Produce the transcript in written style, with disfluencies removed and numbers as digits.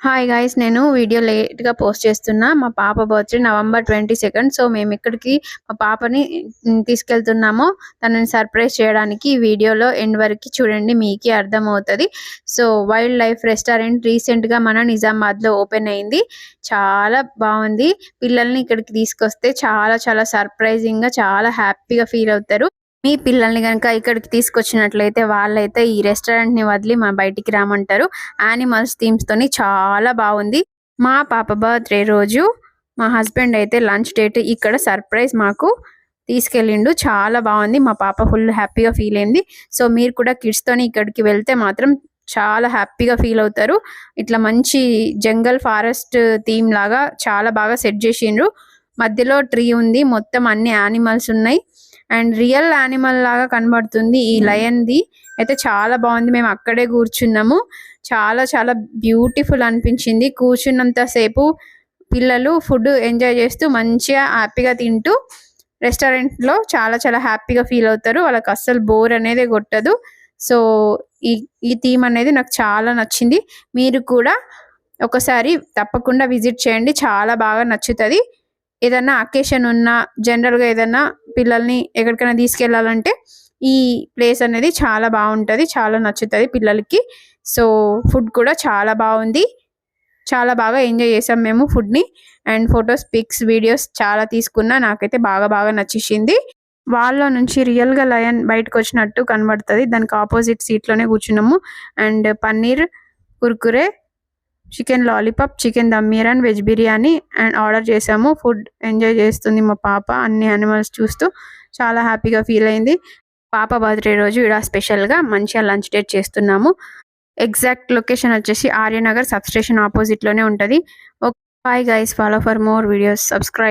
Hi guys, నేను video లేట్గా post చేస్తున్నా. మా పాప బర్త్డే November 22. సో మేము ఇక్కడికి మా పాపని తీసుకెళ్తున్నాము తనని సర్ప్రైజ్ చేయడానికి. ఈ వీడియోలో ఎండ్ వరకు చూడండి, మీకే అర్థమవుతుంది. సో వైల్డ్ లైఫ్ రెస్టారెంట్ రీసెంట్గా మన నిజామాబాద్లో ఓపెన్ అయింది. చాలా బాగుంది. పిల్లల్ని ఇక్కడికి తీసుకొస్తే చాలా చాలా సర్ప్రైజింగ్గా చాలా హ్యాపీగా ఫీల్ అవుతారు. మీ పిల్లల్ని గనుక ఇక్కడికి తీసుకొచ్చినట్లయితే వాళ్ళైతే ఈ రెస్టారెంట్‌ని వదిలి బయటికి రామంటారు. యానిమల్స్ థీమ్స్‌తోని చాలా బాగుంది. మా పాప బర్త్‌డే రోజు మా హస్బెండ్ అయితే లంచ్ డేట్ ఇక్కడ సర్ప్రైజ్ మాకు తీసుకెళ్ళిండు. చాలా బాగుంది. మా పాప ఫుల్ హ్యాపీగా ఫీల్ అయింది. సో మీరు కూడా కిడ్స్‌తోని ఇక్కడికి వెళ్తే మాత్రం చాలా హ్యాపీగా ఫీల్ అవుతారు. ఇట్లా మంచి జంగల్ ఫారెస్ట్ థీమ్ లాగా చాలా బాగా సెట్ చేసిండ్రు. మధ్యలో ట్రీ ఉంది. మొత్తం అన్ని యానిమల్స్ ఉన్నాయి. అండ్ రియల్ యానిమల్ లాగా కనబడుతుంది. ఈ లయన్ ది అయితే చాలా బాగుంది. మేము అక్కడే కూర్చున్నాము. చాలా చాలా బ్యూటిఫుల్ అనిపించింది. కూర్చున్నంత సేపు పిల్లలు ఫుడ్ ఎంజాయ్ చేస్తూ మంచిగా హ్యాపీగా తింటూ రెస్టారెంట్లో చాలా చాలా హ్యాపీగా ఫీల్ అవుతారు. వాళ్ళకి అస్సలు బోర్ అనేది కొట్టదు. సో ఈ ఈ థీమ్ అనేది నాకు చాలా నచ్చింది. మీరు కూడా ఒకసారి తప్పకుండా విజిట్ చేయండి. చాలా బాగా నచ్చుతుంది. ఏదన్నా అకేషన్ ఉన్నా, జనరల్‌గా ఏదన్నా పిల్లల్ని ఎక్కడికైనా తీసుకెళ్ళాలంటే ఈ ప్లేస్ అనేది చాలా బాగుంటుంది. చాలా నచ్చుతుంది పిల్లలకి. సో ఫుడ్ కూడా చాలా బాగుంది. చాలా బాగా ఎంజాయ్ చేసాం మేము ఫుడ్‌ని. అండ్ ఫొటోస్, పిక్స్, వీడియోస్ చాలా తీసుకున్నా. నాకైతే బాగా బాగా నచ్చేసింది. వాళ్ళ నుంచి రియల్‌గా లయన్ బయటకు వచ్చినట్టు కనబడుతుంది. దానికి ఆపోజిట్ సీట్‌లోనే కూర్చున్నాము. And paneer, Kurkure, chicken lollipop, chicken దమ్మీర్ and veg biryani and order చేసాము. ఫుడ్ ఎంజాయ్ చేస్తుంది మా పాప. అన్ని యానిమల్స్ చూస్తూ చాలా హ్యాపీగా ఫీల్ అయింది. పాప బర్త్డే రోజు ఇలా స్పెషల్గా మంచిగా లంచ్ డేట్ చేస్తున్నాము. ఎగ్జాక్ట్ లొకేషన్ వచ్చేసి ఆర్యనగర్ సబ్ స్టేషన్ ఆపోజిట్లోనే ఉంటుంది. Okay, bye guys, follow for more videos, subscribe.